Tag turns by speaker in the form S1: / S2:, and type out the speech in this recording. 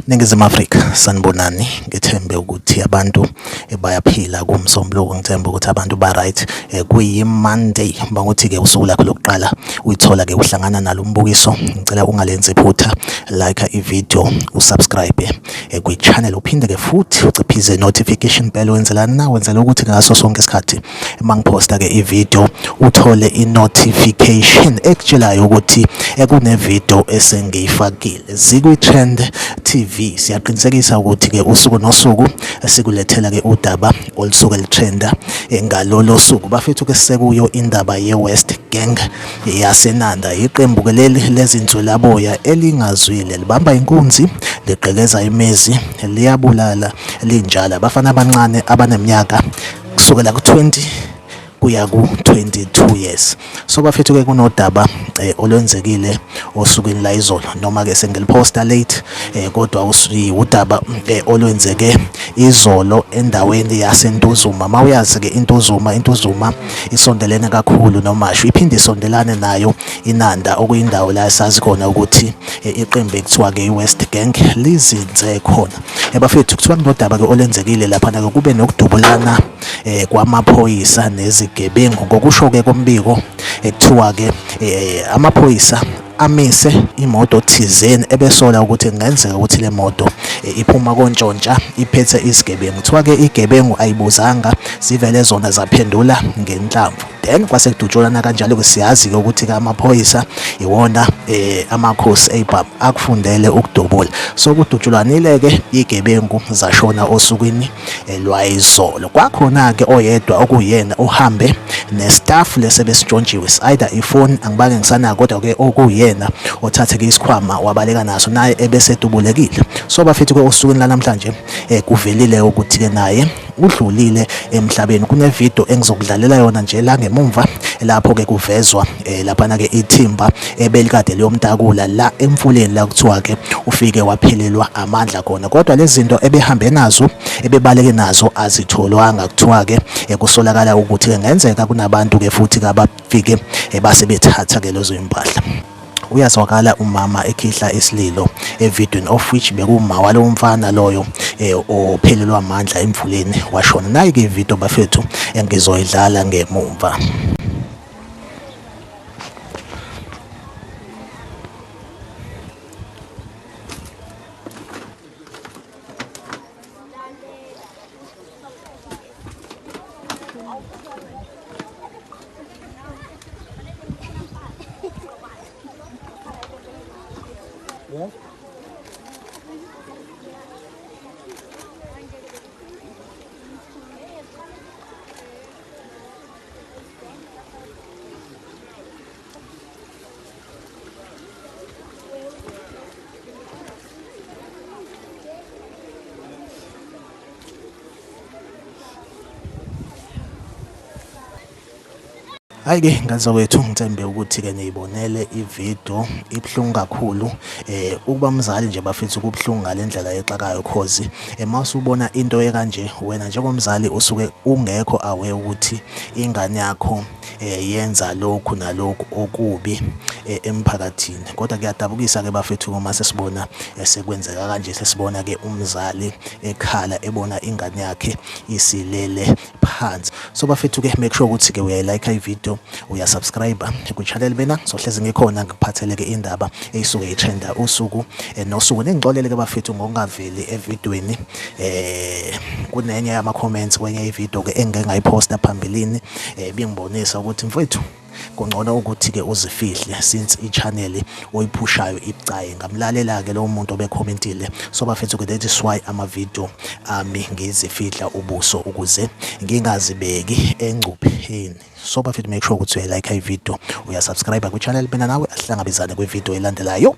S1: Ningizimu Afrika sanibonani, ngithembe ukuthi abantu bayaphila kumsombuluko. Ngithembe ukuthi abantu ba right. Kuyi Monday banguthi ke usuku lakho lokuqala uyithola ke uhlangana nalo umbukiso. Ngicela ungalenzi iphutha, like i-video, usubscribe kwi channel, uphinde ke futhi uciphize notification bell. Wenzelani na? Wenzela ukuthi ngaso sonke isikhathi mangiphosta ke i-video uthole i-notification ekutshelayo ukuthi kune video esengiyifakile. Zikwi Trend TV siyaqinisekisa ukuthi ke usuku nosuku sikulethela ke udaba olusuke litrenda ngalolo suku. Bafethu ke sekuyo indaba ye-West Gang yaseNanda. Iqembu ke leli lezinswelaboya elingazwile libamba inkunzi, liqhekeza imizi, liyabulala, linjala abafana abancane abaneminyaka kusukela ku-20 kuya ku-22 years. So bafethu ke kunodaba olwenzekile osukwini la izolo, noma ke sengiliposta late kodwa udaba olwenzeke izolo endaweni yaseNtuzuma. Mawuyazi ke Intuzuma isondelene kakhulu noMashu, iphinde isondelane nayo iNanda, okuyindawo la sazi khona ukuthi iqembu ekuthiwa ke iWest Gang lizinze khona. Bafethu kuthiwa kunodaba ke olwenzekile lapha ke kube nokudubulana kwamaphoyisa nezigebengu. Ngokusho ke kombiko ekuthiwa ke amaphoyisa amise imoto thizeni ebesola ukuthi kungenzeka ukuthi le moto iphuma kontshontsha iphethe isigebengu. Kuthiwa ke igebengu ayibuzanga, zivele zona zaphendula ngenhlamvu. Then kwase kudutshulana kanjalo ke siyazi ke ukuthi amaphoyisa iwona amakhosi eBham akufundele ukudubula. So kudutshulwanile ke igebengu zashona osukwini lwayizolo. Kwakhona ke oyedwa okuyena uhambe nestaff lesebesitshontshiwe, either ifoni angibake ngisana, kodwa ke okuyena othatheke isikhwama wabaleka naso naye ebesedubulekile. So bafethu ke osukwini lanamhlanje kuvelile ukuthi ke naye udlulile emhlabeni. Kune video engizokudlalela yona nje la ngemumva, lapho ke kuvezwa lapha ke ithimba ebelikade liyomtakula la emfuleni la kuthiwa ke ufike waphelelwa amandla khona, kodwa lezi zinto ebehambe nazo ebebaleke nazo azitholwanga. Kuthiwa ke kusolakala ukuthi ke ngenzeka kunabantu ke futhi ke abafike base bethatha ke lezo impahla. Uyazwakala umama ekhihla isililo evidweni, of which bekuma walo mfana loyo ophelelwa amandla emfuleni washona. Nayi ke video bafethu engizoyidlala ngemumva. Hayi ke ngazowethu, ngithembe ukuthi ke niyibonele ivideo. Ibhlungu kakhulu ukuba umzali nje bafethu, kubhlungu ngalendlela exakayo, cause mawusubona into ekanje wena njengomzali usuke ungekho aware ukuthi ingane yakho yenza lokhu nalokhu okubi emphakathini. Kodwa kuyadabukisa ke bafethu uma sesibona sekwenzeka kanje, sesibona ke umzali ekhala ebona ingane yakhe isilele phansi. So bafethu ke make sure ukuthi ke uyayilike ivideo, uyasubscribe ku channel bena, sohlezi ngikhona ngikuphathele ke indaba eyisuke itrenda usuku nosuku. Ningixolele ke bafethu ngokungaveli evidweni, kunenye yama comments kwenye ivideo ke engeke ngayiposta phambilini bengibonisa ukuthi mfowethu kungcono ukuthi ke uzifihle, since i-channel oyiphushayo ibucayi. Ngamlalela ke lo muntu obecommentile. So bafethu ke that is why ama video ami ngizifihla ubuso ukuze ngingazibeki engcupheni. So bafethu make sure ukuthi uyalike ivideo, uyasubscribe ku channel bena, nawe asihlangabezane kwi video elandelayo.